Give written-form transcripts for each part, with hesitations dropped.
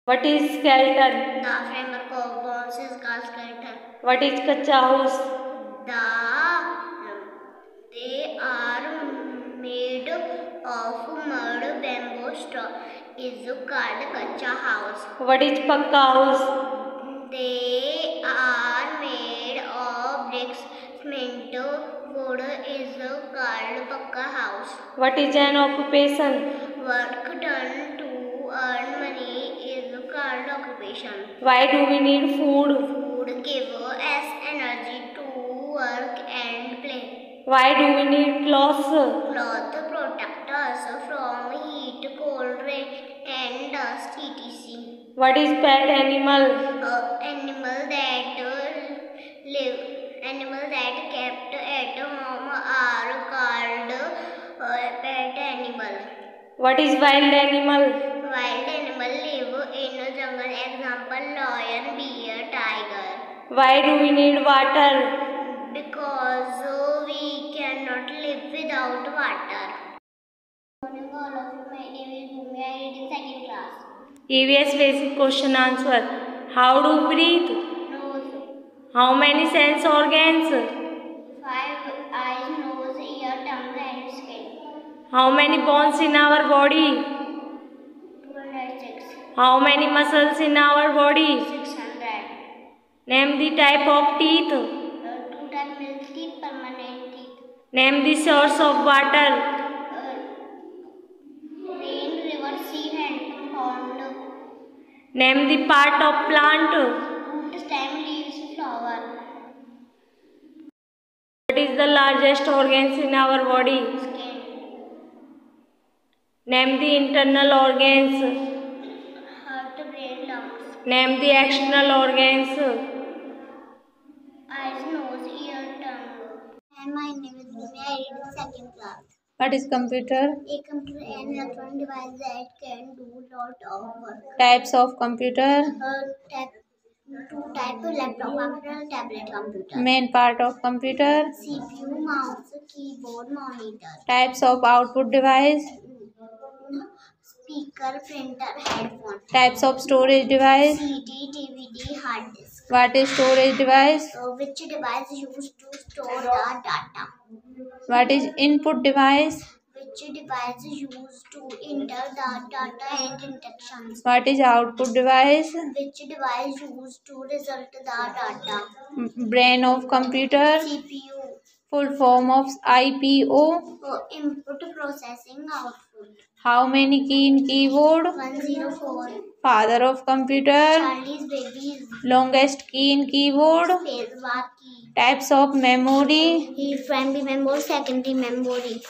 What is skeleton? The framework of bones is called skeleton. What is kacha house? They are made of mud, bamboo, straw. Is called kacha house. What is pakka house? They are made of bricks, cement, wood. Is called pakka house. What is an occupation? Work done to earn money is called occupation. Why do we need food? Food gives us energy to work and play. Why do we need clothes? Cloth protect us from heat, cold, rain and dust, etc. What is pet animal? Animal that kept at home are called pet animal. What is wild animal? Wild animal live in a jungle. Example: lion, bear, tiger. Why do we need water? Because we cannot live without water. Good morning, all of you. My name is Bhumi. I read in second class. EVS basic question answer. How do we breathe? Nose. How many sense organs? 5 eyes, nose, ear, tongue, and skin. How many bones in our body? 206. How many muscles in our body? 600. Name the type of teeth. 2 type milk teeth, permanent teeth. Name the source of water. Rain, river, sea, and pond. Name the part of plant. Root, stem, leaves, flower. What is the largest organs in our body? Skin. Name the internal organs. Heart, brain, lungs. Name the external organs. Eyes, nose, ear, tongue. And my name is Bhumi. I read in second class. What is computer? A computer is an electronic device that can do lot of work. Types of computer. Two types: laptop computer, tablet computer. Main part of computer. CPU, mouse, keyboard, monitor. Types of output device. Speaker, printer, headphone. Types of storage device. CD, DVD, hard disk. What is storage device? Which device used to store the data? What is input device? Which device used to enter the data and instructions? What is output device? Which device used to result the data? Brain of computer. CPU. Full form of IPO. Input, processing, output. How many key in keyboard? 104. Father of computer. Charlie's babies. Longest key in keyboard. Spacebar key. Types of memory. Primary memory, secondary memory.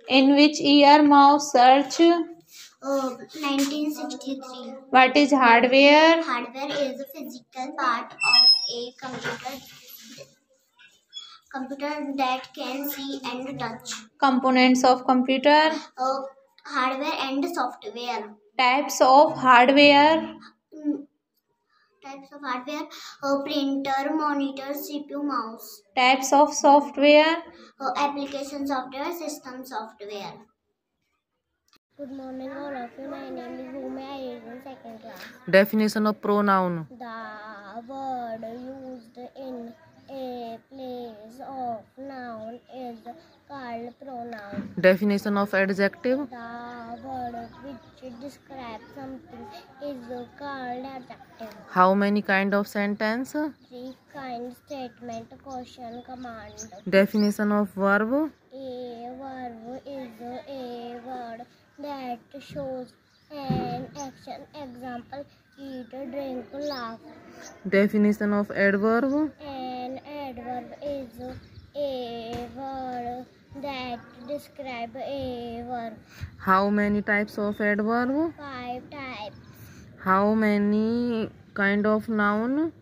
In which year mouse search? 1963. What is hardware? Hardware is a physical part of a computer that can see and touch. Components of computer. Hardware and software. Types of hardware. Printer, monitor, CPU, mouse. Types of software. Application software, system software. Good morning, all of you. My name is Bhumi. I read in second class. Definition of pronoun. The word used in a place of noun is called pronoun. Definition of adjective. The word which describes something is called adjective. How many kind of sentence? 3 kind: statement, question, command. Definition of verb. A verb is a word that shows an action. Example: eat, drink, laugh. Definition of adverb. An adverb is a word that describes a verb. How many types of adverb? 5 types. How many kind of noun?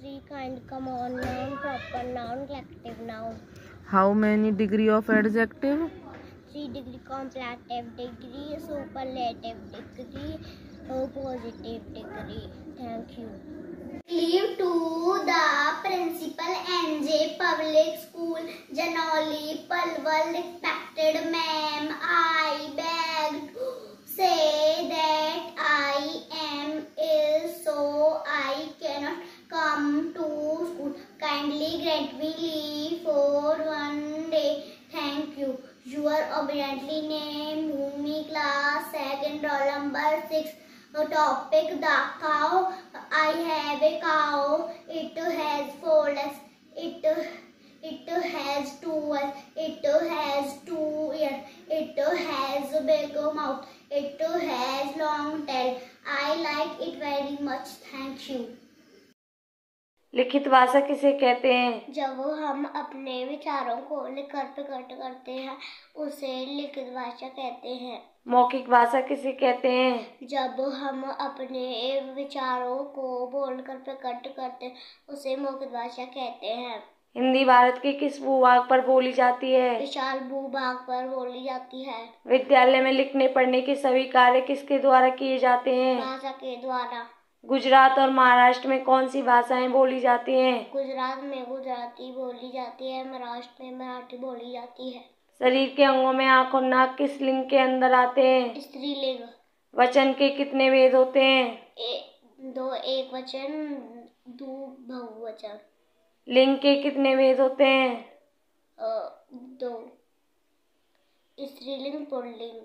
3 kind: common noun, proper noun, collective noun. How many degree of adjective? 3 degree: comparative degree, superlative degree, positive degree. Thank you. Leave to the principal, NJ Public School, Janoli, Palwal. Respected ma'am, I beg to say that I am ill A topic: the cow. I have a cow. It has 4 legs. It has 2 eyes. It has 2 ears. It has a big mouth. It has long tail. I like it very much. Thank you. लिखित भाषा किसे कहते हैं? जब हम अपने विचारों को लिखकर प्रकट करते हैं उसे लिखित भाषा कहते हैं। मौखिक भाषा किसे कहते हैं? जब हम अपने विचारों को बोलकर प्रकट करते हैं उसे मौखिक भाषा कहते हैं। हिंदी भारत के किस भूभाग पर बोली जाती है? विशाल भूभाग पर बोली जाती है। विद्यालय में लिखने पढ़ने के सभी कार्य किसके द्वारा किए जाते हैं? भाषा के द्वारा। गुजरात और महाराष्ट्र में कौन सी भाषाएं बोली जाती हैं? गुजरात में गुजराती बोली जाती है। महाराष्ट्र में मराठी बोली जाती है। शरीर के अंगों में आँख और नाक किस लिंग के अंदर आते हैं? स्त्रीलिंग। वचन के कितने भेद होते हैं? 2 एकवचन 2 बहुवचन। लिंग के कितने भेद होते हैं? 2 स्त्रीलिंग पुल्लिंग।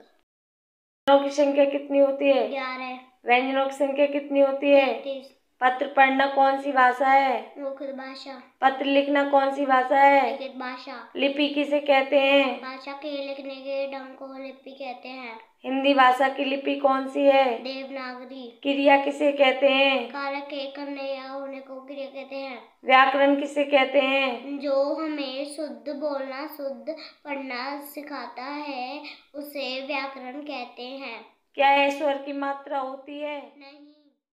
व्यंजनों की संख्या कितनी होती है? 11। व्यंजनों की संख्या कितनी होती है? 33। पत्र पढ़ना कौन सी भाषा है? मौखिक भाषा। पत्र लिखना कौन सी भाषा है? लिखित भाषा। लिपि किसे कहते हैं? भाषा के लिखने के ढंग को लिपि कहते हैं। हिंदी भाषा की लिपि कौन सी है? देवनागरी। क्रिया किसे कहते हैं? कार्य के करने या होने को क्रिया कहते हैं। व्याकरण किसे कहते हैं? जो हमें शुद्ध बोलना शुद्ध पढ़ना सिखाता है उसे व्याकरण कहते हैं। क्या यह स्वर की मात्रा होती है? नहीं।